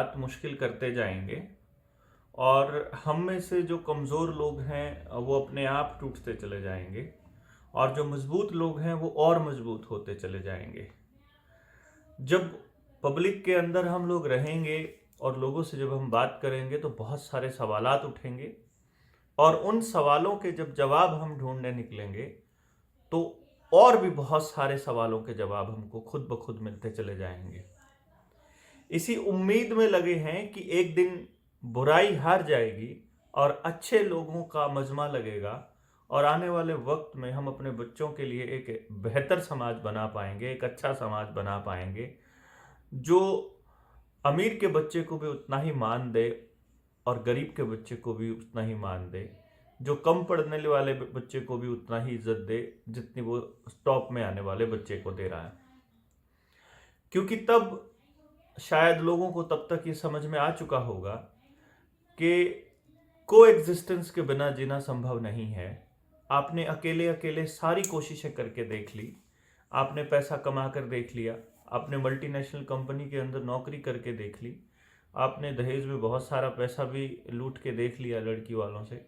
हालात मुश्किल करते जाएंगे और हम में से जो कमज़ोर लोग हैं वो अपने आप टूटते चले जाएंगे और जो मजबूत लोग हैं वो और मजबूत होते चले जाएंगे। जब पब्लिक के अंदर हम लोग रहेंगे और लोगों से जब हम बात करेंगे तो बहुत सारे सवालात उठेंगे और उन सवालों के जब जवाब हम ढूंढने निकलेंगे तो और भी बहुत सारे सवालों के जवाब हमको खुद ब खुद मिलते चले जाएंगे। इसी उम्मीद में लगे हैं कि एक दिन बुराई हार जाएगी और अच्छे लोगों का मजमा लगेगा और आने वाले वक्त में हम अपने बच्चों के लिए एक बेहतर समाज बना पाएंगे, एक अच्छा समाज बना पाएंगे जो अमीर के बच्चे को भी उतना ही मान दे और गरीब के बच्चे को भी उतना ही मान दे, जो कम पढ़ने वाले बच्चे को भी उतना ही इज्जत दे जितनी वो टॉप में आने वाले बच्चे को दे रहा है। क्योंकि तब शायद लोगों को तब तक ये समझ में आ चुका होगा कि को एग्जिस्टेंस के बिना जीना संभव नहीं है। आपने अकेले अकेले सारी कोशिशें करके देख ली, आपने पैसा कमा कर देख लिया, आपने मल्टीनेशनल कंपनी के अंदर नौकरी करके देख ली, आपने दहेज में बहुत सारा पैसा भी लूट के देख लिया लड़की वालों से,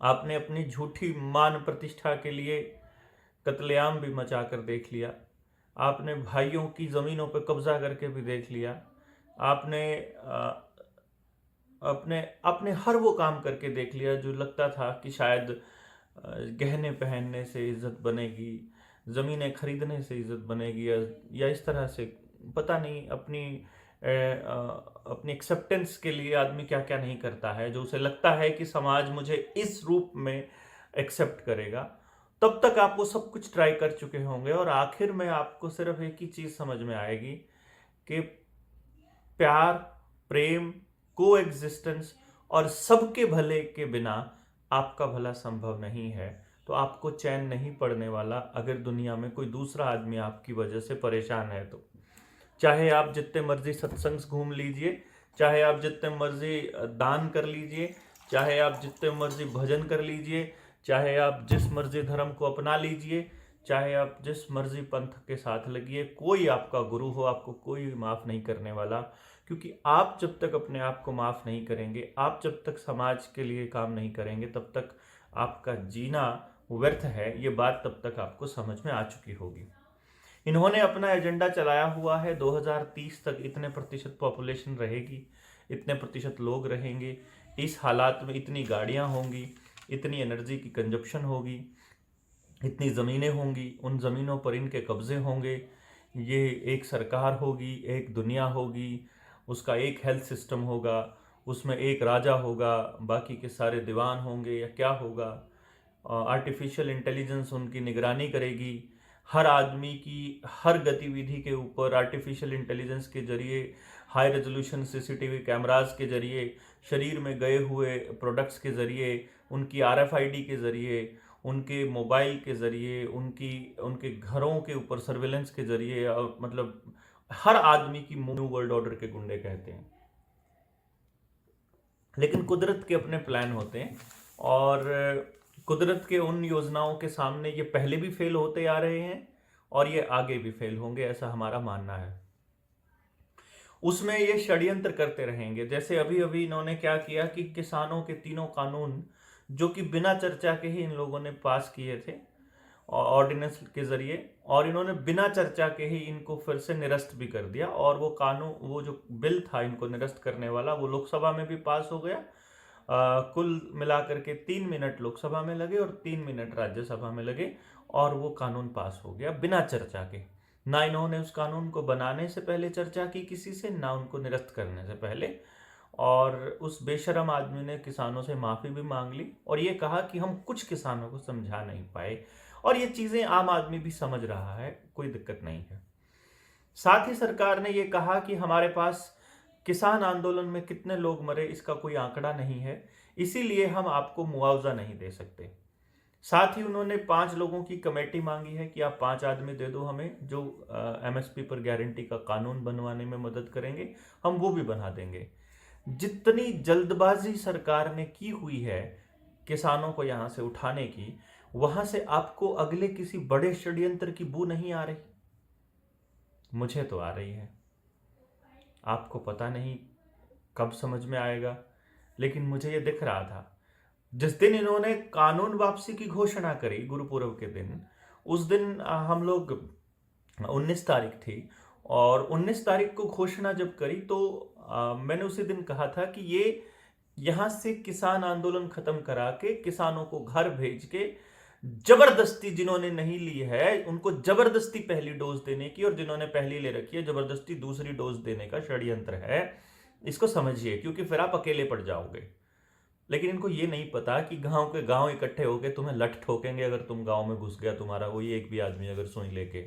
आपने अपनी झूठी मान प्रतिष्ठा के लिए कत्लेआम भी मचा कर देख लिया, आपने भाइयों की ज़मीनों पर कब्जा करके भी देख लिया, आपने अपने अपने हर वो काम करके देख लिया जो लगता था कि शायद गहने पहनने से इज्जत बनेगी, ज़मीनें खरीदने से इज्जत बनेगी या इस तरह से पता नहीं अपनी एक्सेप्टेंस के लिए आदमी क्या क्या नहीं करता है, जो उसे लगता है कि समाज मुझे इस रूप में एक्सेप्ट करेगा। तब तक आप वो सब कुछ ट्राई कर चुके होंगे और आखिर में आपको सिर्फ एक ही चीज़ समझ में आएगी कि प्यार, प्रेम, को एग्जिस्टेंस और सबके भले के बिना आपका भला संभव नहीं है। तो आपको चैन नहीं पड़ने वाला अगर दुनिया में कोई दूसरा आदमी आपकी वजह से परेशान है तो। चाहे आप जितने मर्जी सत्संग घूम लीजिए, चाहे आप जितने मर्जी दान कर लीजिए, चाहे आप जितने मर्जी भजन कर लीजिए, चाहे आप जिस मर्जी धर्म को अपना लीजिए, चाहे आप जिस मर्जी पंथ के साथ लगिए, कोई आपका गुरु हो आपको कोई माफ़ नहीं करने वाला। क्योंकि आप जब तक अपने आप को माफ़ नहीं करेंगे, आप जब तक समाज के लिए काम नहीं करेंगे, तब तक आपका जीना व्यर्थ है। ये बात तब तक आपको समझ में आ चुकी होगी। इन्होंने अपना एजेंडा चलाया हुआ है 2030 तक इतने प्रतिशत पॉपुलेशन रहेगी, इतने प्रतिशत लोग रहेंगे, इस हालात में इतनी गाड़ियां होंगी, इतनी एनर्जी की कंजप्शन होगी, इतनी ज़मीनें होंगी, उन ज़मीनों पर इनके कब्ज़े होंगे, ये एक सरकार होगी, एक दुनिया होगी, उसका एक हेल्थ सिस्टम होगा, उसमें एक राजा होगा, बाकी के सारे दीवान होंगे या क्या होगा। आर्टिफिशियल इंटेलिजेंस उनकी निगरानी करेगी, हर आदमी की हर गतिविधि के ऊपर आर्टिफिशियल इंटेलिजेंस के जरिए, हाई रेजोल्यूशन सीसीटीवी कैमरास के जरिए, शरीर में गए हुए प्रोडक्ट्स के ज़रिए, उनकी आरएफआईडी के ज़रिए, उनके मोबाइल के ज़रिए, उनके घरों के ऊपर सर्विलेंस के ज़रिए, मतलब हर आदमी की न्यू वर्ल्ड ऑर्डर के गुंडे कहते हैं। लेकिन कुदरत के अपने प्लान होते हैं और कुदरत के उन योजनाओं के सामने ये पहले भी फेल होते आ रहे हैं और ये आगे भी फेल होंगे, ऐसा हमारा मानना है। उसमें ये षड्यंत्र करते रहेंगे। जैसे अभी अभी इन्होंने क्या किया कि किसानों के तीनों कानून जो कि बिना चर्चा के ही इन लोगों ने पास किए थे ऑर्डिनेंस के जरिए, और इन्होंने बिना चर्चा के ही इनको फिर से निरस्त भी कर दिया। और वो कानून, वो जो बिल था इनको निरस्त करने वाला, वो लोकसभा में भी पास हो गया। कुल मिलाकर के 3 मिनट लोकसभा में लगे और 3 मिनट राज्यसभा में लगे और वो कानून पास हो गया बिना चर्चा के। ना इन्होंने उस कानून को बनाने से पहले चर्चा की किसी से, ना उनको निरस्त करने से पहले। और उस बेशरम आदमी ने किसानों से माफ़ी भी मांग ली और ये कहा कि हम कुछ किसानों को समझा नहीं पाए। और ये चीज़ें आम आदमी भी समझ रहा है, कोई दिक्कत नहीं है। साथ ही सरकार ने ये कहा कि हमारे पास किसान आंदोलन में कितने लोग मरे इसका कोई आंकड़ा नहीं है, इसीलिए हम आपको मुआवजा नहीं दे सकते। साथ ही उन्होंने 5 लोगों की कमेटी मांगी है कि आप 5 आदमी दे दो हमें जो एमएसपी पर गारंटी का कानून बनवाने में मदद करेंगे, हम वो भी बना देंगे। जितनी जल्दबाजी सरकार ने की हुई है किसानों को यहाँ से उठाने की, वहां से आपको अगले किसी बड़े षड्यंत्र की बू नहीं आ रही? मुझे तो आ रही है। आपको पता नहीं कब समझ में आएगा, लेकिन मुझे ये दिख रहा था। जिस दिन इन्होंने कानून वापसी की घोषणा करी गुरुपुरब के दिन, उस दिन हम लोग 19 तारीख थी, और 19 तारीख को घोषणा जब करी तो मैंने उसी दिन कहा था कि ये यहाँ से किसान आंदोलन खत्म करा के किसानों को घर भेज के जबरदस्ती, जिन्होंने नहीं ली है उनको जबरदस्ती पहली डोज देने की, और जिन्होंने पहली ले रखी है जबरदस्ती दूसरी डोज देने का षड्यंत्र है। इसको समझिए, क्योंकि फिर आप अकेले पड़ जाओगे। लेकिन इनको ये नहीं पता कि गांव के गांव इकट्ठे होके तुम्हें लठ ठोकेंगे अगर तुम गांव में घुस गया तुम्हारा कोई एक भी आदमी अगर सुई लेके।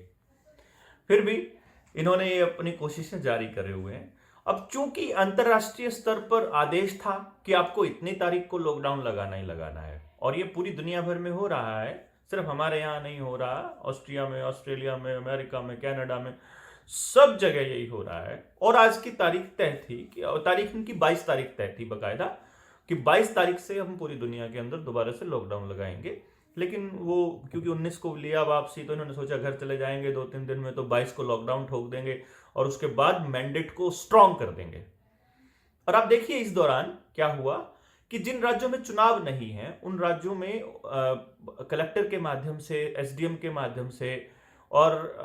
फिर भी इन्होंने ये अपनी कोशिशें जारी करे हुए हैं। अब चूंकि अंतरराष्ट्रीय स्तर पर आदेश था कि आपको इतनी तारीख को लॉकडाउन लगाना ही लगाना है, और ये पूरी दुनिया भर में हो रहा है, सिर्फ हमारे यहाँ नहीं हो रहा, ऑस्ट्रिया में, ऑस्ट्रेलिया में, अमेरिका में, कनाडा में, सब जगह यही हो रहा है। और आज की तारीख तय थी कि, तारीख इनकी 22 तारीख तय थी बकायदा, कि 22 तारीख से हम पूरी दुनिया के अंदर दोबारा से लॉकडाउन लगाएंगे। लेकिन वो क्योंकि 19 को लिया वापसी, तो इन्होंने सोचा घर चले जाएंगे 2-3 दिन में, तो 22 को लॉकडाउन ठोक देंगे और उसके बाद मैंडेट को स्ट्रांग कर देंगे। और आप देखिए इस दौरान क्या हुआ कि जिन राज्यों में चुनाव नहीं है उन राज्यों में कलेक्टर के माध्यम से, एसडीएम के माध्यम से, और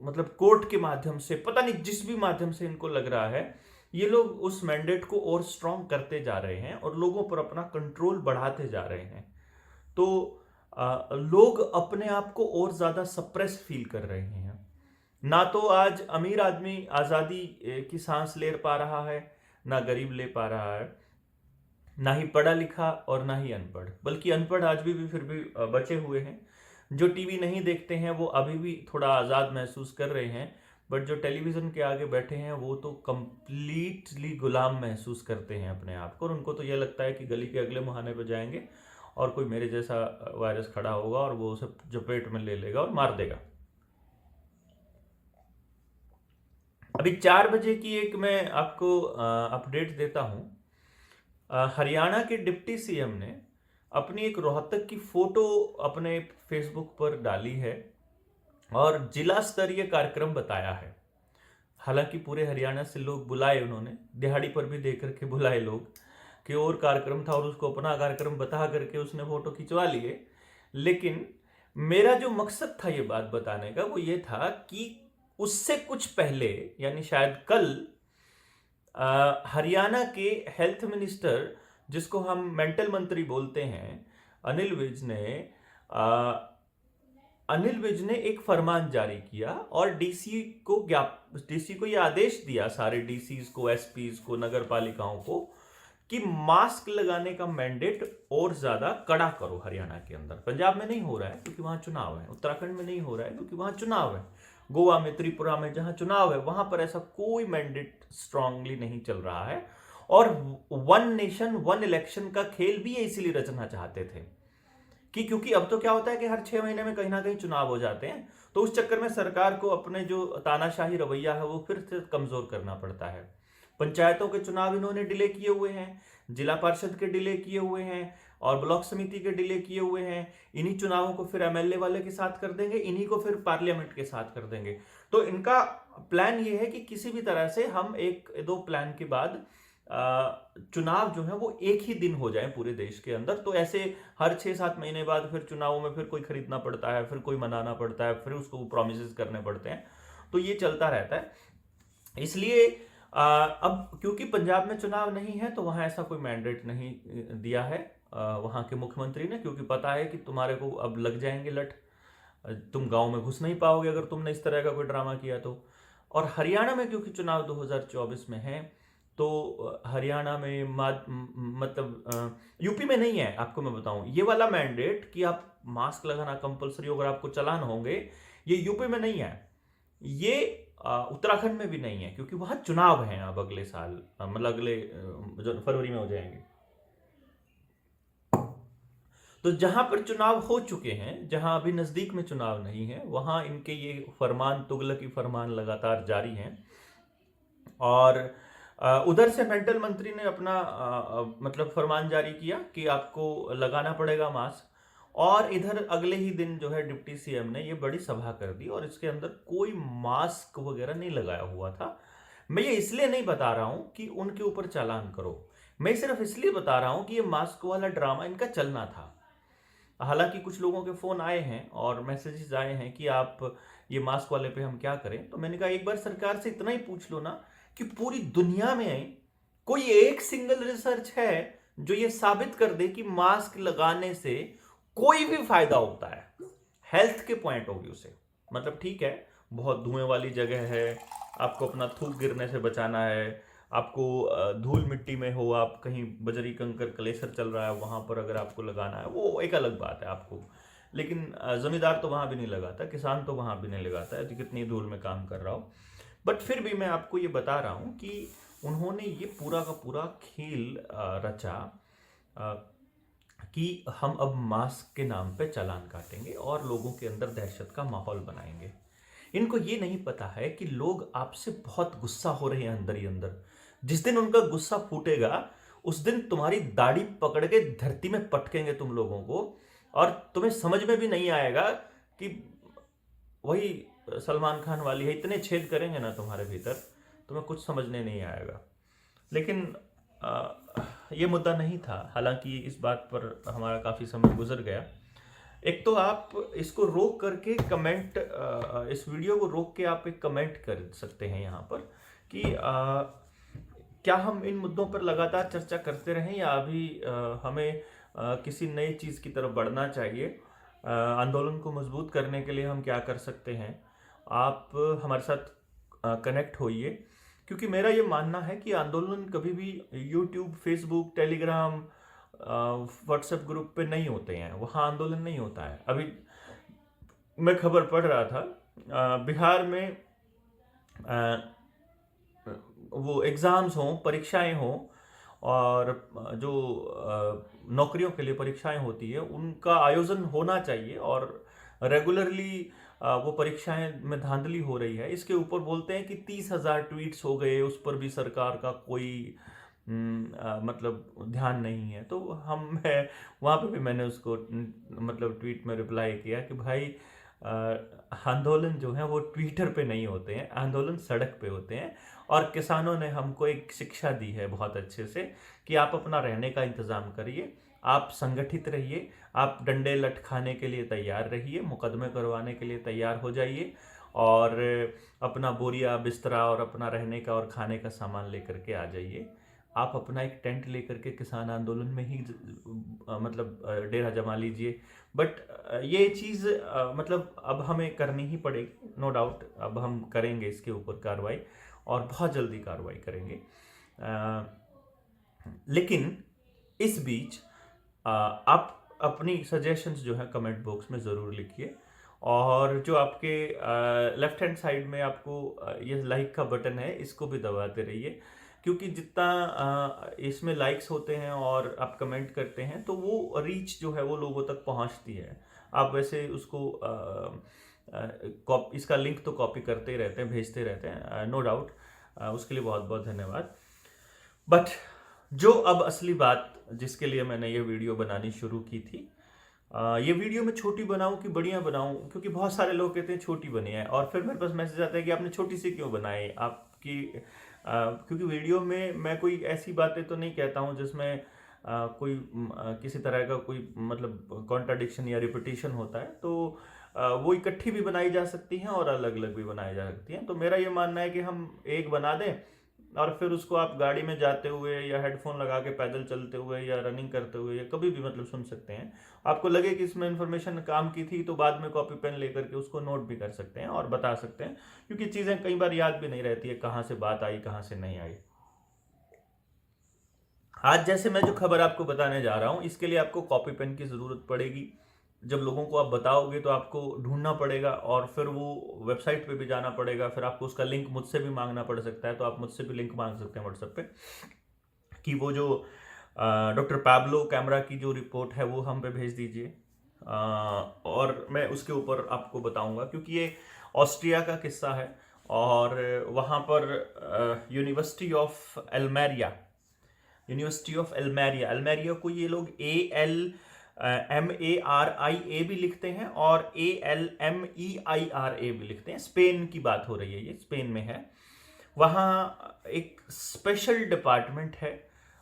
मतलब कोर्ट के माध्यम से, पता नहीं जिस भी माध्यम से इनको लग रहा है, ये लोग उस मैंडेट को और स्ट्रांग करते जा रहे हैं और लोगों पर अपना कंट्रोल बढ़ाते जा रहे हैं। तो लोग अपने आप को और ज्यादा सप्रेस फील कर रहे हैं। ना तो आज अमीर आदमी आजादी की सांस ले पा रहा है, ना गरीब ले पा रहा है, ना ही पढ़ा लिखा और ना ही अनपढ़, बल्कि अनपढ़ आज भी फिर भी बचे हुए हैं। जो टीवी नहीं देखते हैं वो अभी भी थोड़ा आज़ाद महसूस कर रहे हैं, बट जो टेलीविज़न के आगे बैठे हैं वो तो कंप्लीटली गुलाम महसूस करते हैं अपने आप को, और उनको तो यह लगता है कि गली के अगले मुहाने पर जाएंगे और कोई मेरे जैसा वायरस खड़ा होगा और वो उसे चपेट में ले लेगा और मार देगा। अभी 4 बजे की एक मैं आपको अपडेट देता हूं। हरियाणा के डिप्टी सीएम ने अपनी एक रोहतक की फोटो अपने फेसबुक पर डाली है और जिला स्तरीय कार्यक्रम बताया है। हालांकि पूरे हरियाणा से लोग बुलाए, उन्होंने दिहाड़ी पर भी दे करके बुलाए लोग कि और कार्यक्रम था, और उसको अपना कार्यक्रम बता करके उसने फोटो खिंचवा लिए। लेकिन मेरा जो मकसद था ये बात बताने का वो ये था कि उससे कुछ पहले, यानी शायद कल, हरियाणा के हेल्थ मिनिस्टर, जिसको हम मेंटल मंत्री बोलते हैं, अनिल विज ने एक फरमान जारी किया और डीसी को ये आदेश दिया, सारे डीसीज को, एसपीज को, नगर पालिकाओं को, कि मास्क लगाने का मैंडेट और ज्यादा कड़ा करो हरियाणा के अंदर। पंजाब में नहीं हो रहा है क्योंकि वहां चुनाव है, उत्तराखंड में नहीं हो रहा है क्योंकि वहां चुनाव है, गोवा में, त्रिपुरा में जहां चुनाव है वहां पर ऐसा कोई मैंडेट स्ट्रांगली नहीं चल रहा है। और वन नेशन वन इलेक्शन का खेल भी ये इसीलिए रचना चाहते थे कि क्योंकि अब तो क्या होता है कि हर 6 महीने में कहीं ना कहीं चुनाव हो जाते हैं, तो उस चक्कर में सरकार को अपने जो तानाशाही रवैया है वो फिर से कमजोर करना पड़ता है। पंचायतों के चुनाव इन्होंने डिले किए हुए हैं, जिला पार्षद के डिले किए हुए हैं, और ब्लॉक समिति के डिले किए हुए हैं। इन्हीं चुनावों को फिर एमएलए वाले के साथ कर देंगे, इन्हीं को फिर पार्लियामेंट के साथ कर देंगे। तो इनका प्लान ये है कि किसी भी तरह से हम 1-2 प्लान के बाद चुनाव जो है वो एक ही दिन हो जाए पूरे देश के अंदर। तो ऐसे हर 6-7 महीने बाद फिर चुनावों में फिर कोई खरीदना पड़ता है, फिर कोई मनाना पड़ता है, फिर उसको प्रॉमिसेस करने पड़ते हैं, तो ये चलता रहता है। इसलिए अब क्योंकि पंजाब में चुनाव नहीं है तो वहां ऐसा कोई मैंडेट नहीं दिया है वहां के मुख्यमंत्री ने, क्योंकि पता है कि तुम्हारे को अब लग जाएंगे लठ, तुम गांव में घुस नहीं पाओगे अगर तुमने इस तरह का कोई ड्रामा किया तो। और हरियाणा में क्योंकि चुनाव 2024 में है, तो हरियाणा में मतलब यूपी में नहीं है। आपको मैं बताऊं, ये वाला मैंडेट कि आप मास्क लगाना कंपलसरी अगर आपको चलान होंगे, ये यूपी में नहीं है, ये उत्तराखंड में भी नहीं है, क्योंकि वहां चुनाव है अब अगले साल, मतलब अगले जो फरवरी में हो जाएंगे। तो जहां पर चुनाव हो चुके हैं, जहां अभी नजदीक में चुनाव नहीं है, वहां इनके ये फरमान, तुगलकी फरमान लगातार जारी हैं। और उधर से मेंटल मंत्री ने अपना मतलब फरमान जारी किया कि आपको लगाना पड़ेगा मास्क, और इधर अगले ही दिन जो है डिप्टी सीएम ने ये बड़ी सभा कर दी और इसके अंदर कोई मास्क वगैरह नहीं लगाया हुआ था। मैं ये इसलिए नहीं बता रहा हूं कि उनके ऊपर चालान करो, मैं सिर्फ इसलिए बता रहा हूं कि ये मास्क वाला ड्रामा इनका चलना था। हालांकि कुछ लोगों के फोन आए हैं और मैसेजेस आए हैं कि आप ये मास्क वाले पे हम क्या करें, तो मैंने कहा एक बार सरकार से इतना ही पूछ लो ना कि पूरी दुनिया में कोई एक सिंगल रिसर्च है जो ये साबित कर दे कि मास्क लगाने से कोई भी फायदा होता है हेल्थ के पॉइंट ऑफ व्यू से। मतलब ठीक है, बहुत धुएं वाली जगह है, आपको अपना थूक गिरने से बचाना है, आपको धूल मिट्टी में हो, आप कहीं बजरी कंकर कलेसर चल रहा है वहां पर अगर आपको लगाना है वो एक अलग बात है आपको। लेकिन जमींदार तो वहां भी नहीं लगाता, किसान तो वहां भी नहीं लगाता है, तो कितनी धूल में काम कर रहा हो। बट फिर भी मैं आपको ये बता रहा हूं कि उन्होंने ये पूरा का पूरा खेल रचा अ, कि हम अब मास्क के नाम पे चालान काटेंगे और लोगों के अंदर दहशत का माहौल बनाएंगे। इनको ये नहीं पता है कि लोग आपसे बहुत गुस्सा हो रहे हैं अंदर ही अंदर। जिस दिन उनका गुस्सा फूटेगा उस दिन तुम्हारी दाढ़ी पकड़ के धरती में पटकेंगे तुम लोगों को, और तुम्हें समझ में भी नहीं आएगा कि वही सलमान खान वाली है, इतने छेद करेंगे ना तुम्हारे भीतर, तुम्हें कुछ समझने नहीं आएगा। लेकिन ये मुद्दा नहीं था, हालांकि इस बात पर हमारा काफ़ी समय गुजर गया। एक तो आप इसको रोक करके कमेंट, इस वीडियो को रोक के आप एक कमेंट कर सकते हैं यहाँ पर कि क्या हम इन मुद्दों पर लगातार चर्चा करते रहें या अभी हमें किसी नई चीज़ की तरफ बढ़ना चाहिए। आंदोलन को मजबूत करने के लिए हम क्या कर सकते हैं, आप हमारे साथ कनेक्ट होइए। क्योंकि मेरा ये मानना है कि आंदोलन कभी भी YouTube, Facebook, Telegram, WhatsApp group पे नहीं होते हैं, वहाँ आंदोलन नहीं होता है। अभी मैं खबर पढ़ रहा था बिहार में वो एग्ज़ाम्स हों, परीक्षाएं हों, और जो नौकरियों के लिए परीक्षाएं होती है उनका आयोजन होना चाहिए, और रेगुलरली वो परीक्षाएं में धांधली हो रही है। इसके ऊपर बोलते हैं कि 30,000 ट्वीट्स हो गए, उस पर भी सरकार का कोई मतलब ध्यान नहीं है। तो मैं वहाँ पे भी मैंने उसको मतलब ट्वीट में रिप्लाई किया कि भाई आंदोलन जो है वो ट्विटर पे नहीं होते हैं, आंदोलन सड़क पे होते हैं। और किसानों ने हमको एक शिक्षा दी है बहुत अच्छे से कि आप अपना रहने का इंतज़ाम करिए, आप संगठित रहिए, आप डंडे लटकाने के लिए तैयार रहिए, मुकदमे करवाने के लिए तैयार हो जाइए, और अपना बोरिया, बिस्तरा और अपना रहने का और खाने का सामान लेकर के आ जाइए। आप अपना एक टेंट लेकर के किसान आंदोलन में ही मतलब डेरा जमा लीजिए। बट ये चीज़ मतलब अब हमें करनी ही पड़ेगी, नो डाउट। अब हम करेंगे इसके ऊपर कार्रवाई, और बहुत जल्दी कार्रवाई करेंगे। लेकिन इस बीच आप अपनी सजेशंस जो है कमेंट बॉक्स में ज़रूर लिखिए, और जो आपके लेफ्ट हैंड साइड में आपको ये लाइक का बटन है इसको भी दबाते रहिए, क्योंकि जितना इसमें लाइक्स होते हैं और आप कमेंट करते हैं तो वो रीच जो है वो लोगों तक पहुंचती है। आप वैसे उसको इसका लिंक तो कॉपी करते ही रहते हैं, भेजते रहते हैं, नो डाउट, उसके लिए बहुत बहुत धन्यवाद। बट जो अब असली बात जिसके लिए मैंने ये वीडियो बनानी शुरू की थी, ये वीडियो मैं छोटी बनाऊं कि बढ़िया बनाऊं, क्योंकि बहुत सारे लोग कहते हैं छोटी बनी है, और फिर मेरे पास मैसेज आता है कि आपने छोटी सी क्यों बनाई आपकी। क्योंकि वीडियो में मैं कोई ऐसी बातें तो नहीं कहता हूं जिसमें कोई किसी तरह का कोई मतलब कॉन्ट्राडिक्शन या रिपीटिशन होता है, तो वो इकट्ठी भी बनाई जा सकती हैं और अलग अलग भी बनाई जा सकती हैं। तो मेरा ये मानना है कि हम एक बना दें और फिर उसको आप गाड़ी में जाते हुए या हेडफोन लगा के पैदल चलते हुए या रनिंग करते हुए या कभी भी मतलब सुन सकते हैं। आपको लगे कि इसमें इन्फॉर्मेशन काम की थी तो बाद में कॉपी पेन लेकर के उसको नोट भी कर सकते हैं और बता सकते हैं, क्योंकि चीज़ें कई बार याद भी नहीं रहती है, कहाँ से बात आई कहाँ से नहीं आई। आज जैसे मैं जो खबर आपको बताने जा रहा हूँ इसके लिए आपको कॉपी पेन की ज़रूरत पड़ेगी। जब लोगों को आप बताओगे तो आपको ढूंढना पड़ेगा और फिर वो वेबसाइट पे भी जाना पड़ेगा, फिर आपको उसका लिंक मुझसे भी मांगना पड़ सकता है, तो आप मुझसे भी लिंक मांग सकते हैं व्हाट्सएप पे कि वो जो डॉक्टर पैब्लो कैमरा की जो रिपोर्ट है वो हम पे भेज दीजिए, और मैं उसके ऊपर आपको बताऊंगा, क्योंकि ये ऑस्ट्रिया का किस्सा है और वहाँ पर यूनिवर्सिटी ऑफ एल्मेरिया एल्मेरिया को ये लोग ALMARIA भी लिखते हैं और ALMEIRA भी लिखते हैं। स्पेन की बात हो रही है, ये स्पेन में है। वहाँ एक स्पेशल डिपार्टमेंट है,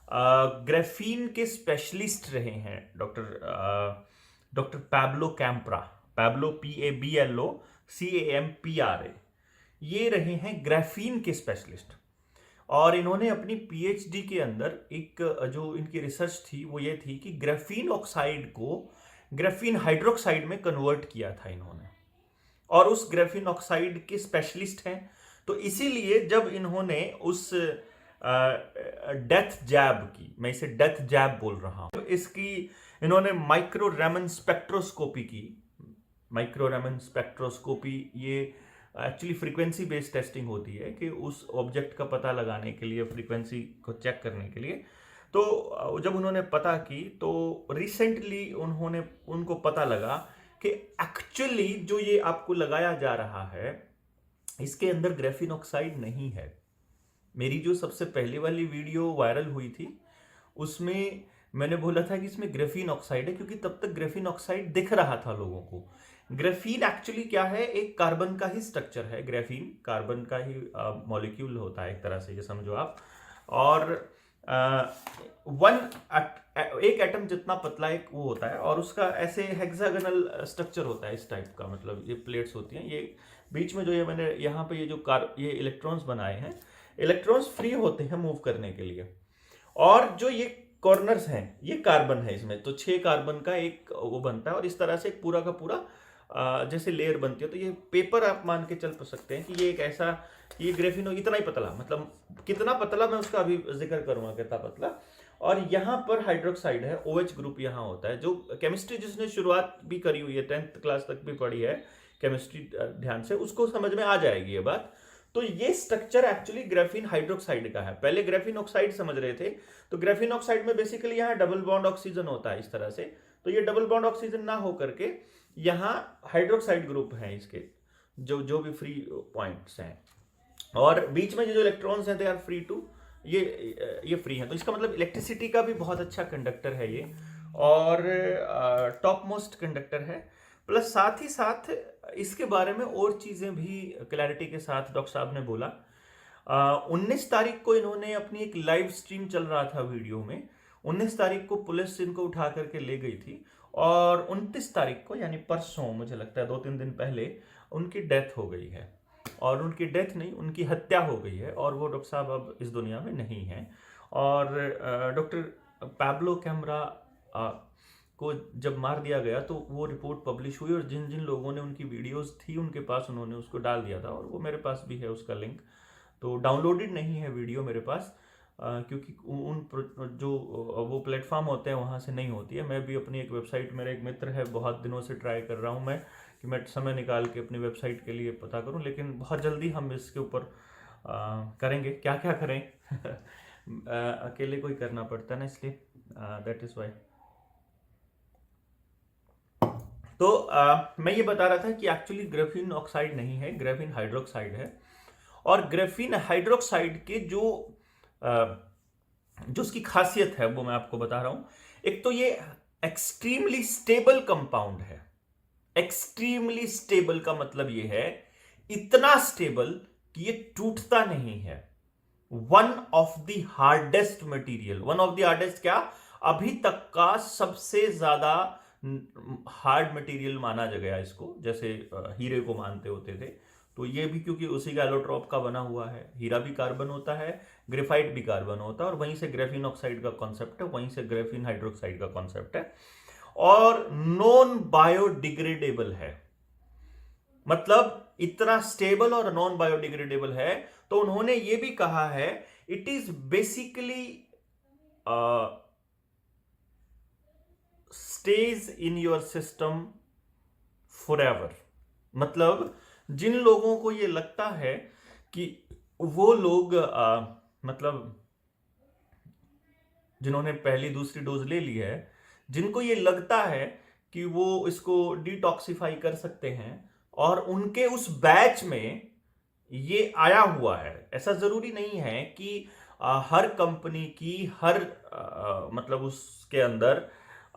ग्राफीन के स्पेशलिस्ट रहे हैं doctor Pablo Campra, Pablo PABLO CAMPRA, ये रहे हैं ग्राफीन के स्पेशलिस्ट। और इन्होंने अपनी पीएचडी के अंदर एक जो इनकी रिसर्च थी वो ये थी कि ग्राफीन ऑक्साइड को ग्राफीन हाइड्रोक्साइड में कन्वर्ट किया था इन्होंने, और उस ग्राफीन ऑक्साइड के स्पेशलिस्ट हैं। तो इसीलिए जब इन्होंने उस डेथ जैब की, मैं इसे डेथ जैब बोल रहा हूं, तो इसकी इन्होंने माइक्रो रेमन स्पेक्ट्रोस्कोपी की। माइक्रो रेमन स्पेक्ट्रोस्कोपी ये एक्चुअली फ्रीक्वेंसी बेस्ड टेस्टिंग होती है कि उस ऑब्जेक्ट का पता लगाने के लिए, फ्रीक्वेंसी को चेक करने के लिए। तो जब उन्होंने पता की तो रिसेंटली उनको पता लगा कि एक्चुअली जो ये आपको लगाया जा रहा है इसके अंदर ग्राफीन ऑक्साइड नहीं है। मेरी जो सबसे पहले वाली वीडियो वायरल हुई थी उसमें मैंने बोला था कि इसमें ग्राफीन ऑक्साइड है, क्योंकि तब तक ग्राफीन ऑक्साइड दिख रहा था लोगों को। ग्राफीन एक्चुअली क्या है, एक कार्बन का ही स्ट्रक्चर है। ग्राफीन कार्बन का ही मॉलिक्यूल होता है एक तरह से, ये समझो आप। और एक एटम जितना पतला एक वो होता है, और उसका ऐसे हेक्सागोनल स्ट्रक्चर होता है इस टाइप का, मतलब ये प्लेट्स होती हैं। ये बीच में जो ये मैंने यहाँ पे ये जो ये इलेक्ट्रॉन्स बनाए हैं, इलेक्ट्रॉन्स फ्री होते हैं मूव करने के लिए। और जो ये कॉर्नर्स हैं ये कार्बन है इसमें, तो 6 कार्बन का एक वो बनता है, और इस तरह से एक पूरा का पूरा जैसे लेयर बनती है। तो ये पेपर आप मान के चल सकते हैं कि ये एक ऐसा, ये ग्रेफिन इतना ही पतला, मतलब कितना पतला मैं उसका अभी जिक्र करूंगा कितना पतला। और यहाँ पर हाइड्रोक्साइड है, OH ग्रुप यहाँ होता है। जो केमिस्ट्री जिसने शुरुआत भी करी हुई है, 10th क्लास तक भी पढ़ी है केमिस्ट्री ध्यान से, उसको समझ में आ जाएगी ये बात। तो ये स्ट्रक्चर एक्चुअली ग्राफीन हाइड्रोक्साइड का है। पहले ग्राफीन ऑक्साइड समझ रहे थे, तो ग्राफीन ऑक्साइड में बेसिकली यहाँ डबल बॉन्ड ऑक्सीजन होता है इस तरह से। तो ये डबल बॉन्ड ऑक्सीजन ना हो करके यहाँ हाइड्रोक्साइड ग्रुप है इसके, जो भी फ्री पॉइंट्स हैं, और बीच में जो इलेक्ट्रॉन्स हैं दे आर फ्री टू, ये फ्री हैं। तो इसका मतलब इलेक्ट्रिसिटी का भी बहुत अच्छा कंडक्टर है ये, और टॉप मोस्ट कंडक्टर है। प्लस साथ ही साथ इसके बारे में और चीज़ें भी क्लैरिटी के साथ डॉक्टर साहब ने बोला। 19 तारीख को इन्होंने अपनी एक लाइव स्ट्रीम चल रहा था वीडियो में, 19 तारीख को पुलिस इनको उठा करके ले गई थी, और 29 तारीख को यानी परसों, मुझे लगता है 2-3 दिन पहले, उनकी डेथ हो गई है। और उनकी डेथ नहीं, उनकी हत्या हो गई है, और वो डॉक्टर साहब अब इस दुनिया में नहीं हैं। और डॉक्टर पैब्लो कैम्प्रा को जब मार दिया गया तो वो रिपोर्ट पब्लिश हुई, और जिन जिन लोगों ने उनकी वीडियोस थी उनके पास उन्होंने उसको डाल दिया था, और वो मेरे पास भी है उसका लिंक। तो डाउनलोडेड नहीं है वीडियो मेरे पास, क्योंकि जो वो प्लेटफॉर्म होते हैं वहाँ से नहीं होती है। मैं भी अपनी एक वेबसाइट, मेरा एक मित्र है, बहुत दिनों से ट्राई कर रहा हूँ मैं कि मैं समय निकाल के अपनी वेबसाइट के लिए पता करूँ, लेकिन बहुत जल्दी हम इसके ऊपर करेंगे। क्या क्या करें अकेले कोई करना पड़ता है ना, इसलिए दैट इज़ वाई। तो मैं ये बता रहा था कि एक्चुअली ग्राफीन ऑक्साइड नहीं है, ग्राफीन हाइड्रोक्साइड है। और ग्राफीन हाइड्रोक्साइड के जो उसकी खासियत है वो मैं आपको बता रहा हूं। एक तो ये एक्सट्रीमली स्टेबल कंपाउंड है। एक्सट्रीमली स्टेबल का मतलब ये है इतना स्टेबल कि ये टूटता नहीं है। One of the hardest material, one of the hardest क्या, अभी तक का सबसे ज्यादा हार्ड मटेरियल माना गया इसको, जैसे हीरे को मानते होते थे। तो ये भी क्योंकि उसी का एलोट्रॉप का बना हुआ है। हीरा भी कार्बन होता है, ग्रेफाइट भी कार्बन होता है, और वहीं से ग्राफीन ऑक्साइड का कॉन्सेप्ट है, वहीं से ग्राफीन हाइड्रोक्साइड का कॉन्सेप्ट है। और नॉन बायोडिग्रेडेबल है, मतलब इतना स्टेबल और नॉन बायोडिग्रेडेबल है। तो उन्होंने ये भी कहा है it is basically stage in your system forever. मतलब जिन लोगों को ये लगता है कि वो लोग मतलब जिन्होंने पहली दूसरी डोज ले ली है, जिनको ये लगता है कि वो इसको डिटॉक्सिफाई कर सकते हैं, और उनके उस बैच में ये आया हुआ है। ऐसा जरूरी नहीं है कि हर कंपनी की हर मतलब उसके अंदर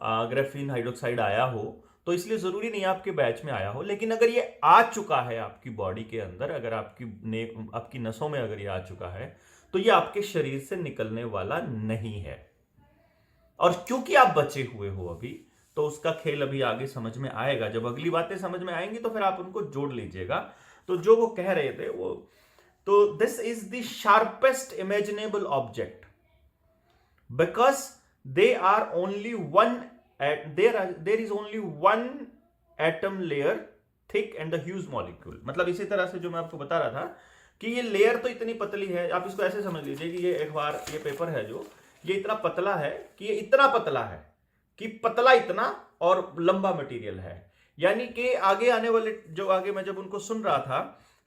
ग्राफीन हाइड्रोक्साइड आया हो तो इसलिए जरूरी नहीं आपके बैच में आया हो, लेकिन अगर ये आ चुका है आपकी बॉडी के अंदर, अगर आपकी नसों में अगर ये आ चुका है, तो ये आपके शरीर से निकलने वाला नहीं है। और क्योंकि आप बचे हुए हो अभी, तो उसका खेल अभी आगे समझ में आएगा। जब अगली बातें समझ में आएंगी तो फिर आप उनको जोड़ लीजिएगा। तो जो वो कह रहे थे वो, तो this is the sharpest imaginable object because they are only one there is only one atom layer thick and the huge molecule. मतलब इसी तरह से जो मैं आपको बता रहा था कि ये लेयर तो इतनी पतली है, आप इसको ऐसे समझ लीजिए कि ये अखबार, ये पेपर है जो, ये इतना पतला है कि ये इतना पतला है कि पतला इतना और लंबा मटेरियल है। यानी कि आगे आने वाले जो आगे मैं जब उनको सुन रहा था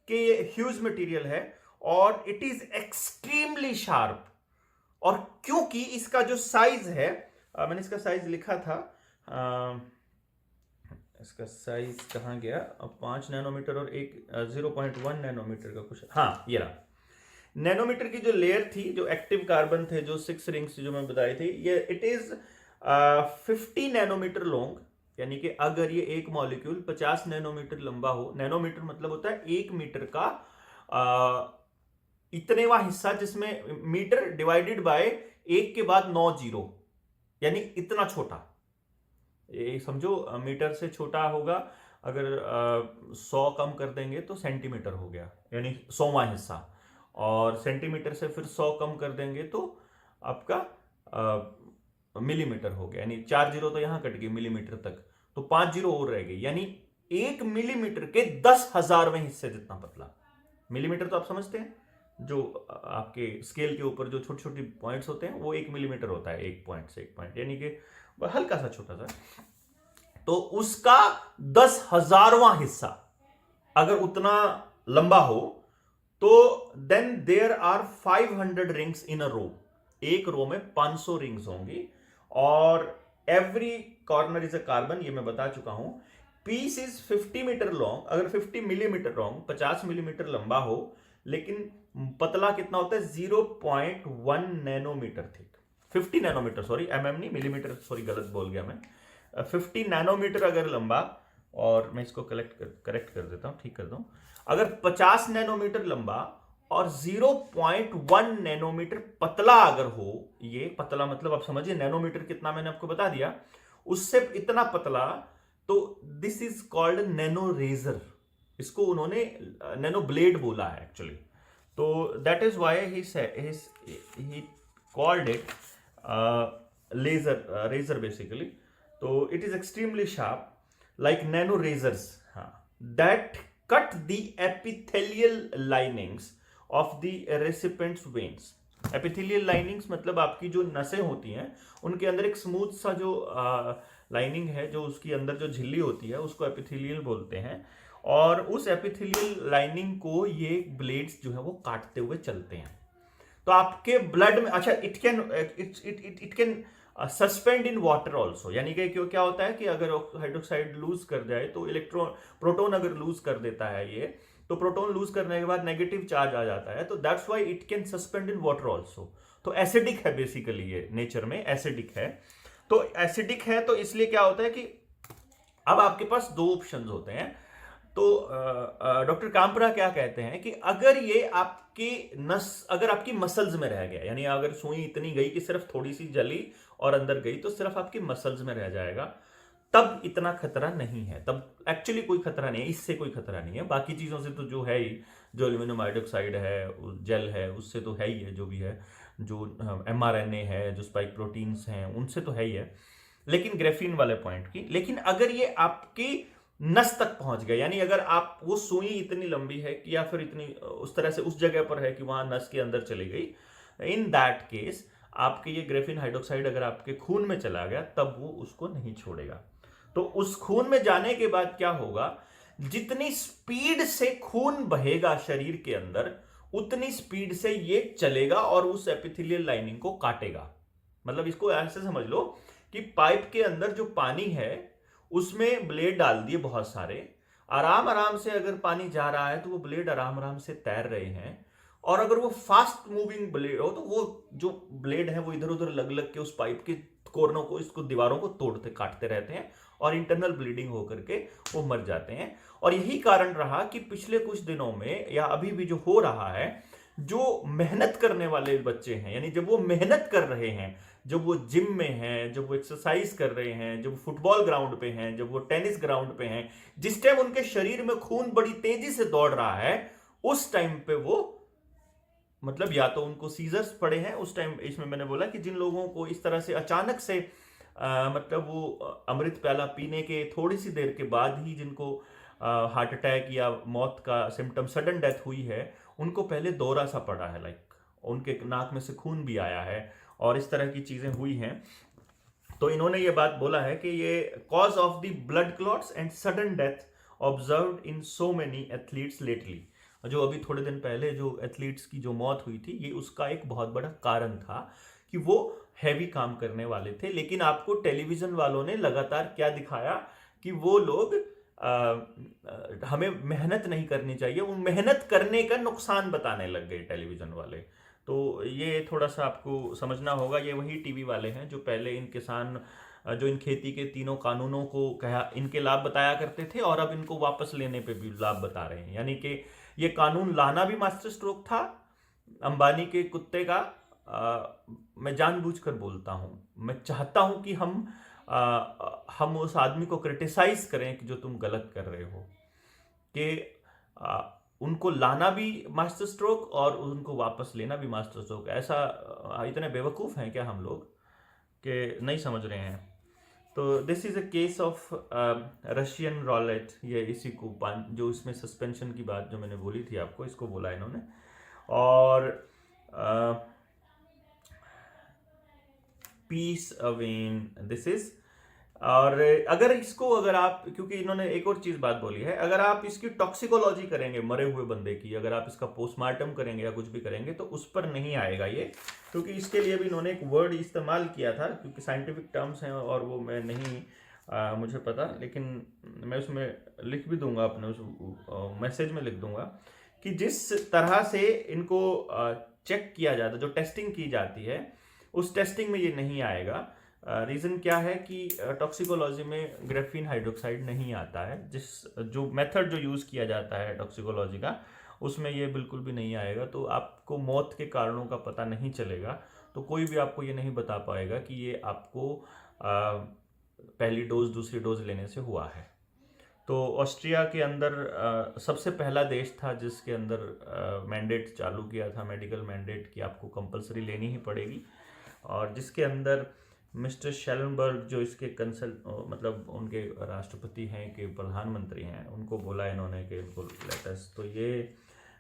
कि ये ह्यूज मटेरियल है और इट इज एक्सट्रीमली शार्प। और क्योंकि इसका जो साइज है, मैंने इसका साइज लिखा था, इसका साइज कहां गया, 5 नैनोमीटर और 0.1 नैनोमीटर का कुछ, हाँ ये रहा। नैनोमीटर की जो लेयर थी, जो एक्टिव कार्बन थे, जो 6 रिंग्स जो मैं बताई थी, ये इट इज 50 नैनोमीटर लॉन्ग। यानी कि अगर ये एक मॉलिक्यूल 50 नैनोमीटर लंबा हो, नैनोमीटर मतलब होता है 1 मीटर का इतनेवा हिस्सा, जिसमें मीटर डिवाइडेड बाय 1 के बाद 9 जीरो, यानी इतना छोटा। ये समझो मीटर से छोटा होगा, अगर 100 कम कर देंगे तो सेंटीमीटर हो गया, यानी 100वां हिस्सा। और सेंटीमीटर से फिर 100 कम कर देंगे तो आपका मिलीमीटर हो गया, यानी 4 जीरो तो यहां कट गई मिलीमीटर तक, तो 5 जीरो और रह गई, यानी 1 मिलीमीटर के 10,000वें हिस्से जितना पतला। मिलीमीटर तो आप समझते हैं, जो आपके स्केल के ऊपर जो छोटे छोटे पॉइंट्स होते हैं, वो 1 मिलीमीटर होता है, 1 पॉइंट से 1 पॉइंट, यानी कि हल्का सा छोटा सा। तो उसका 10,000वां हिस्सा अगर उतना लंबा हो तो then there are 500 rings in a row. एक रो में 500 रिंग्स होंगी और every corner is a carbon, ये मैं बता चुका हूं। पीस इज 50 मीटर लॉन्ग, अगर 50 मिलीमीटर लॉन्ग, 50 मिलीमीटर लंबा हो, लेकिन पतला कितना होता है, 0.1 nanometre thick. 50 nanometre, sorry mm नहीं, मिलीमीटर, सॉरी गलत बोल गया मैं। 50 नैनोमीटर अगर लंबा, और मैं इसको करेक्ट कर देता हूं, ठीक कर दूं, अगर 50 नैनोमीटर लंबा और 0.1 नैनोमीटर पतला अगर हो, ये पतला मतलब आप समझिए नैनोमीटर कितना, मैंने आपको बता दिया, उससे इतना पतला, तो this is called nano razor. इसको उन्होंने नैनो ब्लेड बोला है एक्चुअली। तो that is why he called it razor basically. तो it is extremely sharp like nano razors, that cut the epithelial linings of the recipient's veins. epithelial linings मतलब आपकी जो नसें होती हैं, उनके अंदर एक स्मूथ सा जो लाइनिंग है, जो उसकी अंदर जो झिल्ली होती है, उसको एपिथेलियल बोलते हैं। और उस एपिथेलियल लाइनिंग को ये ब्लेड्स जो है वो काटते हुए चलते हैं। तो आपके ब्लड में, अच्छा, it can suspend in water also, यानी कि क्यों क्या होता है कि अगर हाइड्रोक्साइड लूज कर जाए तो प्रोटोन अगर लूज कर देता है ये, तो प्रोटोन लूज करने के बाद नेगेटिव चार्ज आ जाता है, तो that's why it can suspend in water also. तो एसिडिक है बेसिकली, ये नेचर में एसिडिक है। तो एसिडिक है तो इसलिए क्या होता है कि अब आपके पास 2 ऑप्शंस होते हैं। तो डॉक्टर काम्प्रा क्या कहते हैं कि अगर ये अगर आपकी मसल्स में रह गया, यानी अगर सुई इतनी गई कि सिर्फ थोड़ी सी जली और अंदर गई, तो सिर्फ आपकी मसल्स में रह जाएगा, तब इतना खतरा नहीं है, तब एक्चुअली कोई खतरा नहीं है, इससे कोई खतरा नहीं है। बाकी चीजों से तो जो है ही, जो एल्यूमिनियम हाइड्रोक्साइड है, जेल है, उससे तो है ही है, जो भी है, जो mRNA है, जो स्पाइक प्रोटीन्स हैं, उनसे तो है ही है। लेकिन ग्रेफीन वाले पॉइंट की, लेकिन अगर ये आपकी नस तक पहुंच गए, यानी अगर आप वो सुई इतनी लंबी है कि या फिर इतनी उस तरह से उस जगह पर है कि वहां नस के अंदर चली गई, इन दैट केस आपके ये ग्रेफीन हाइड्रोक्साइड अगर आपके खून में चला गया, तब वो उसको नहीं छोड़ेगा। तो उस खून में जाने के बाद क्या होगा, जितनी स्पीड से खून बहेगा शरीर के अंदर, उतनी स्पीड से ये चलेगा और उस एपिथेलियल लाइनिंग को काटेगा। मतलब इसको ऐसे समझ लो कि पाइप के अंदर जो पानी है उसमें ब्लेड डाल दिए बहुत सारे, आराम आराम से अगर पानी जा रहा है तो वो ब्लेड आराम आराम से तैर रहे हैं, और अगर वो फास्ट मूविंग ब्लेड हो तो वो जो ब्लेड है वो इधर उधर लग लग के उस पाइप के कोरनों को, इसको दीवारों को तोड़ते काटते रहते हैं और इंटरनल ब्लीडिंग होकर के वो मर जाते हैं। और यही कारण रहा कि पिछले कुछ दिनों में या अभी भी जो हो रहा है, जो मेहनत करने वाले बच्चे हैं, यानी जब वो मेहनत कर रहे हैं, जब वो जिम में हैं, जब वो एक्सरसाइज कर रहे हैं, जब वो फुटबॉल ग्राउंड पे हैं, जब वो टेनिस ग्राउंड पे हैं, जिस टाइम उनके शरीर में खून बड़ी तेजी से दौड़ रहा है, उस टाइम पे वो मतलब या तो उनको सीजर्स पड़े हैं उस टाइम। इसमें मैंने बोला कि जिन लोगों को इस तरह से अचानक से मतलब वो अमृत प्याला पीने के थोड़ी सी देर के बाद ही जिनको हार्ट अटैक या मौत का सिम्टम, सडन डेथ हुई है, उनको पहले दौरा सा पड़ा है, लाइक उनके नाक में से खून भी आया है और इस तरह की चीजें हुई हैं। तो इन्होंने ये बात बोला है कि ये cause of the blood clots and sudden death observed in so many athletes lately, जो अभी थोड़े दिन पहले जो एथलीट्स की जो मौत हुई थी, ये उसका एक बहुत बड़ा कारण था कि वो हैवी काम करने वाले थे। लेकिन आपको टेलीविजन वालों ने लगातार क्या दिखाया कि वो लोग हमें मेहनत नहीं करनी चाहिए, वो मेहनत करने का नुकसान बताने लग गए टेलीविजन वाले। तो ये थोड़ा सा आपको समझना होगा, ये वही टीवी वाले हैं जो पहले इन किसान जो इन खेती के तीनों कानूनों को कहा इनके लाभ बताया करते थे और अब इनको वापस लेने पे भी लाभ बता रहे हैं। यानी कि ये कानून लाना भी मास्टर स्ट्रोक था अंबानी के कुत्ते का। मैं जानबूझकर बोलता हूं, मैं चाहता हूं कि हम उस आदमी को क्रिटिसाइज करें कि जो तुम गलत कर रहे हो, कि उनको लाना भी मास्टर स्ट्रोक और उनको वापस लेना भी मास्टर स्ट्रोक। ऐसा इतने बेवकूफ़ हैं क्या हम लोग कि नहीं समझ रहे हैं। तो this is a case of Russian Rowlatt, ये इसी को जो इसमें सस्पेंशन की बात जो मैंने बोली थी आपको, इसको बोला इन्होंने। और पीस अवेन दिस इज। और अगर आप, क्योंकि इन्होंने एक और चीज बात बोली है, अगर आप इसकी टॉक्सिकोलॉजी करेंगे मरे हुए बंदे की, अगर आप इसका पोस्टमार्टम करेंगे या कुछ भी करेंगे तो उस पर नहीं आएगा ये, क्योंकि इसके लिए भी इन्होंने एक वर्ड इस्तेमाल किया था, क्योंकि साइंटिफिक टर्म्स हैं और वो मैं नहीं मुझे पता, लेकिन मैं उसमें लिख भी दूंगा, अपने उस मैसेज में लिख दूंगा कि जिस तरह से इनको चेक किया जाता है, जो टेस्टिंग की जाती है, उस टेस्टिंग में ये नहीं आएगा। रीज़न क्या है कि टॉक्सिकोलॉजी में ग्रेफीन हाइड्रोक्साइड नहीं आता है, जो मेथड जो यूज़ किया जाता है टॉक्सिकोलॉजी का, उसमें ये बिल्कुल भी नहीं आएगा। तो आपको मौत के कारणों का पता नहीं चलेगा, तो कोई भी आपको ये नहीं बता पाएगा कि ये आपको पहली डोज दूसरी डोज लेने से हुआ है। तो ऑस्ट्रिया के अंदर सबसे पहला देश था जिसके अंदर मैंडेट चालू किया था, मेडिकल मैंडेट, कि आपको कंपलसरी लेनी ही पड़ेगी, और जिसके अंदर मिस्टर शेलनबर्ग जो इसके मतलब उनके राष्ट्रपति हैं कि प्रधानमंत्री हैं, उनको बोला इन्होंने कि इनको लेटेस्ट। तो ये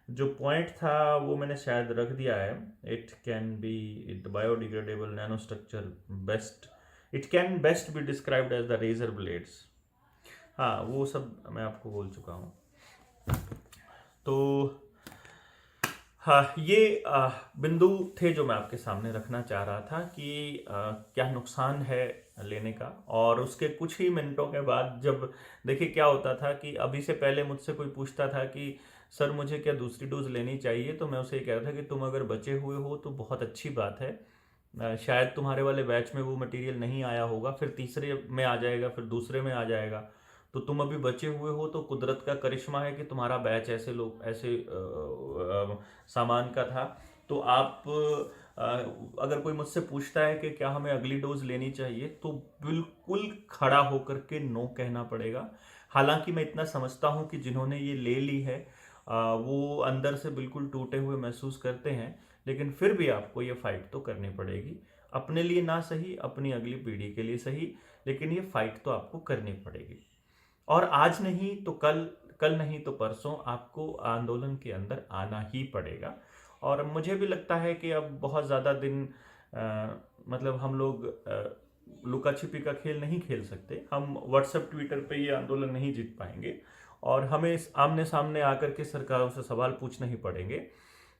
जो पॉइंट था वो मैंने शायद रख दिया है, it can be it biodegradable nano structure best, it can best be described as the razor blades. हाँ, वो सब मैं आपको बोल चुका हूँ। तो हाँ, ये बिंदु थे जो मैं आपके सामने रखना चाह रहा था कि क्या नुकसान है लेने का। और उसके कुछ ही मिनटों के बाद जब देखिए क्या होता था कि अभी से पहले मुझसे कोई पूछता था कि सर मुझे क्या दूसरी डोज लेनी चाहिए, तो मैं उसे ये कह रहा था कि तुम अगर बचे हुए हो तो बहुत अच्छी बात है, शायद तुम्हारे वाले बैच में वो मटेरियल नहीं आया होगा, फिर तीसरे में आ जाएगा, फिर दूसरे में आ जाएगा, तो तुम अभी बचे हुए हो तो कुदरत का करिश्मा है कि तुम्हारा बैच ऐसे लोग ऐसे सामान का था। तो आप अगर कोई मुझसे पूछता है कि क्या हमें अगली डोज लेनी चाहिए, तो बिल्कुल खड़ा होकर के नो कहना पड़ेगा। हालांकि मैं इतना समझता हूं कि जिन्होंने ये ले ली है वो अंदर से बिल्कुल टूटे हुए महसूस करते हैं, लेकिन फिर भी आपको ये फाइट तो करनी पड़ेगी, अपने लिए ना सही, अपनी अगली पीढ़ी के लिए सही, लेकिन ये फाइट तो आपको करनी पड़ेगी। और आज नहीं तो कल, कल नहीं तो परसों आपको आंदोलन के अंदर आना ही पड़ेगा। और मुझे भी लगता है कि अब बहुत ज़्यादा दिन मतलब हम लोग लुका छिपी का खेल नहीं खेल सकते, हम व्हाट्सएप ट्विटर पे ये आंदोलन नहीं जीत पाएंगे, और हमें आमने सामने आकर के सरकारों से सवाल पूछने ही पड़ेंगे।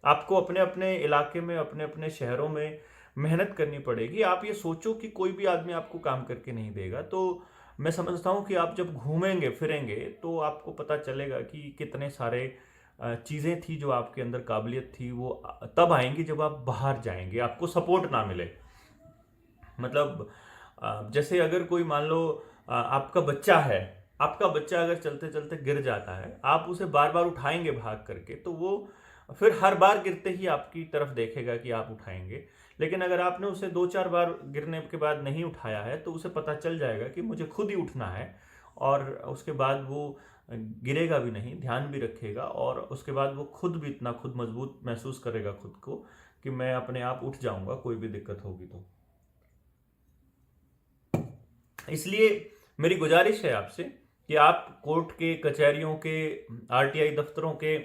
आपको अपने अपने इलाके में, अपने अपने शहरों में मेहनत करनी पड़ेगी। आप ये सोचो कि कोई भी आदमी आपको काम करके नहीं देगा, तो मैं समझता हूँ कि आप जब घूमेंगे फिरेंगे तो आपको पता चलेगा कि कितने सारे चीज़ें थी, जो आपके अंदर काबिलियत थी, वो तब आएंगी जब आप बाहर जाएंगे, आपको सपोर्ट ना मिले। मतलब जैसे अगर कोई मान लो आपका बच्चा है, आपका बच्चा अगर चलते चलते गिर जाता है, आप उसे बार बार उठाएंगे भाग करके, तो वो फिर हर बार गिरते ही आपकी तरफ देखेगा कि आप उठाएंगे। लेकिन अगर आपने उसे 2-4 बार गिरने के बाद नहीं उठाया है, तो उसे पता चल जाएगा कि मुझे खुद ही उठना है, और उसके बाद वो गिरेगा भी नहीं, ध्यान भी रखेगा, और उसके बाद वो खुद भी इतना खुद मजबूत महसूस करेगा खुद को कि मैं अपने आप उठ जाऊंगा कोई भी दिक्कत होगी तो। इसलिए मेरी गुजारिश है आपसे कि आप कोर्ट के, कचहरियों के, आरटीआई दफ्तरों के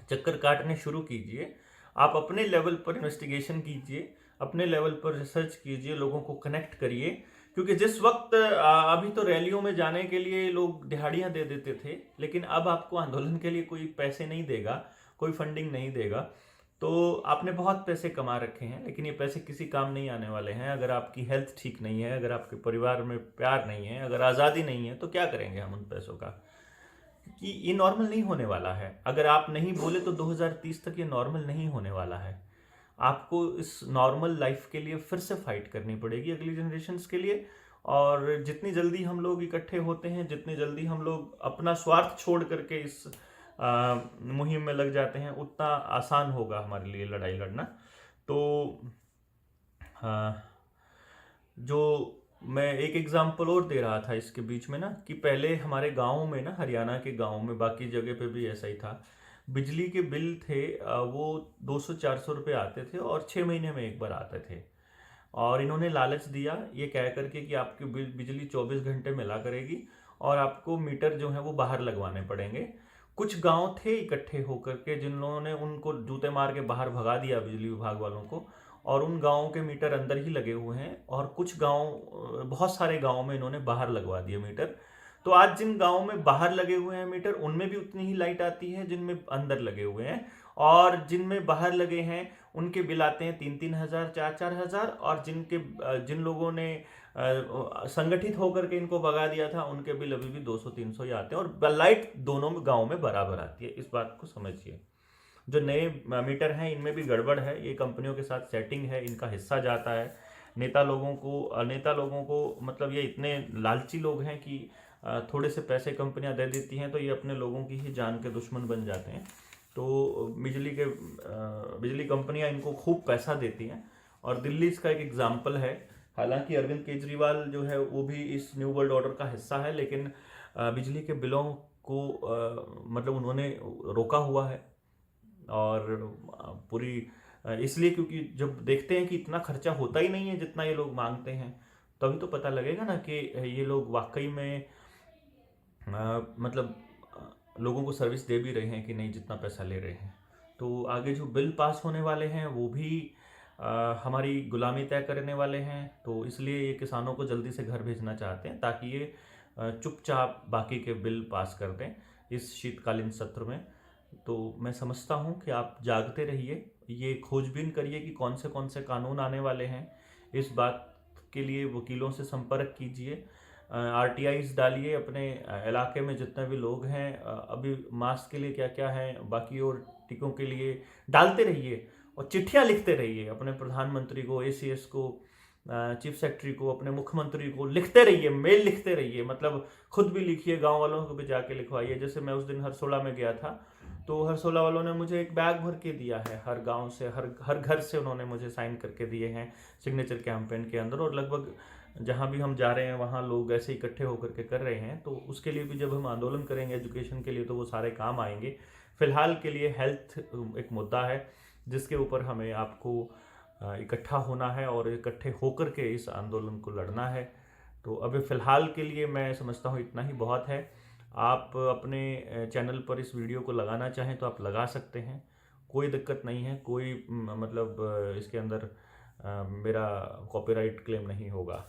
चक्कर काटने शुरू कीजिए। आप अपने लेवल पर इन्वेस्टिगेशन कीजिए, अपने लेवल पर रिसर्च कीजिए, लोगों को कनेक्ट करिए। क्योंकि जिस वक्त अभी तो रैलियों में जाने के लिए लोग दिहाड़ियां दे देते थे, लेकिन अब आपको आंदोलन के लिए कोई पैसे नहीं देगा, कोई फंडिंग नहीं देगा। तो आपने बहुत पैसे कमा रखे हैं, लेकिन ये पैसे किसी काम नहीं आने वाले हैं। अगर आपकी हेल्थ ठीक नहीं है, अगर आपके परिवार में प्यार नहीं है, अगर आज़ादी नहीं है, तो क्या करेंगे हम उन पैसों का? कि ये नॉर्मल नहीं होने वाला है। अगर आप नहीं बोले तो 2030 तक ये नॉर्मल नहीं होने वाला है। आपको इस नॉर्मल लाइफ के लिए फिर से फाइट करनी पड़ेगी अगली जनरेशन्स के लिए। और जितनी जल्दी हम लोग इकट्ठे होते हैं, जितनी जल्दी हम लोग अपना स्वार्थ छोड़ करके इस मुहिम में लग जाते हैं, उतना आसान होगा हमारे लिए लड़ाई लड़ना। तो जो मैं एक एग्जांपल और दे रहा था इसके बीच में ना, कि पहले हमारे गाँव में ना, हरियाणा के गाँव में, बाकी जगह पे भी ऐसा ही था, बिजली के बिल थे वो 200-400 रुपये आते थे, और 6 महीने में एक बार आते थे। और इन्होंने लालच दिया ये कह करके कि आपकी बिजली 24 घंटे मिला करेगी, और आपको मीटर जो है वो बाहर लगवाने पड़ेंगे। कुछ गांव थे इकट्ठे होकर के जिन्होंने उनको जूते मार के बाहर भगा दिया, बिजली विभाग वालों को, और उन गांवों के मीटर अंदर ही लगे हुए हैं। और कुछ गांव, बहुत सारे गांव में इन्होंने बाहर लगवा दिए मीटर। तो आज जिन गांवों में बाहर लगे हुए हैं मीटर, उनमें भी उतनी ही लाइट आती है जिनमें अंदर लगे हुए हैं, और जिनमें बाहर लगे हैं उनके बिल आते हैं 3-3 हज़ार, 4-4 हज़ार। और जिन लोगों ने संगठित होकर के इनको भगा दिया था, उनके बिल अभी भी 200-300 ही आते हैं, और लाइट दोनों गाँव में बराबर आती है। इस बात को समझिए। जो नए मीटर हैं इनमें भी गड़बड़ है, ये कंपनियों के साथ सेटिंग है, इनका हिस्सा जाता है नेता लोगों को। मतलब ये इतने लालची लोग हैं कि थोड़े से पैसे कंपनियां दे देती हैं तो ये अपने लोगों की ही जान के दुश्मन बन जाते हैं। तो बिजली कंपनियां इनको खूब पैसा देती हैं, और दिल्ली इसका एक एग्जाम्पल है। हालांकि अरविंद केजरीवाल जो है वो भी इस न्यू वर्ल्ड ऑर्डर का हिस्सा है, लेकिन बिजली के बिलों को मतलब उन्होंने रोका हुआ है। और पूरी इसलिए क्योंकि जब देखते हैं कि इतना खर्चा होता ही नहीं है जितना ये लोग मांगते हैं, तभी तो पता लगेगा ना कि ये लोग वाकई में मतलब लोगों को सर्विस दे भी रहे हैं कि नहीं जितना पैसा ले रहे हैं। तो आगे जो बिल पास होने वाले हैं वो भी हमारी गुलामी तय करने वाले हैं। तो इसलिए ये किसानों को जल्दी से घर भेजना चाहते हैं, ताकि ये चुपचाप बाकी के बिल पास कर दें इस शीतकालीन सत्र में। तो मैं समझता हूँ कि आप जागते रहिए, ये खोजबीन करिए कि कौन से कानून आने वाले हैं। इस बात के लिए वकीलों से संपर्क कीजिए, आरटीआईज डालिए अपने इलाके में जितने भी लोग हैं। अभी मास्क के लिए क्या क्या है, बाकी और टीकों के लिए डालते रहिए, और चिट्ठियाँ लिखते रहिए अपने प्रधानमंत्री को, एसीएस को, चीफ सेक्रेटरी को, अपने मुख्यमंत्री को लिखते रहिए, मेल लिखते रहिए। मतलब खुद भी लिखिए, गांव वालों को भी जाके लिखवाइए। जैसे मैं उस दिन हरसोला में गया था, तो हरसोला वालों ने मुझे एक बैग भर के दिया है, हर गांव से, हर घर से उन्होंने मुझे साइन करके दिए हैं सिग्नेचर कैंपेन के अंदर। और लगभग जहां भी हम जा रहे हैं वहां लोग ऐसे इकट्ठे होकर के कर रहे हैं। तो उसके लिए भी जब हम आंदोलन करेंगे एजुकेशन के लिए, तो वो सारे काम आएंगे। फिलहाल के लिए हेल्थ एक मुद्दा है जिसके ऊपर हमें आपको इकट्ठा होना है, और इकट्ठे होकर के इस आंदोलन को लड़ना है। तो अभी फ़िलहाल के लिए मैं समझता हूँ इतना ही बहुत है। आप अपने चैनल पर इस वीडियो को लगाना चाहें तो आप लगा सकते हैं, कोई दिक्कत नहीं है। कोई मतलब इसके अंदर मेरा कॉपीराइट क्लेम नहीं होगा।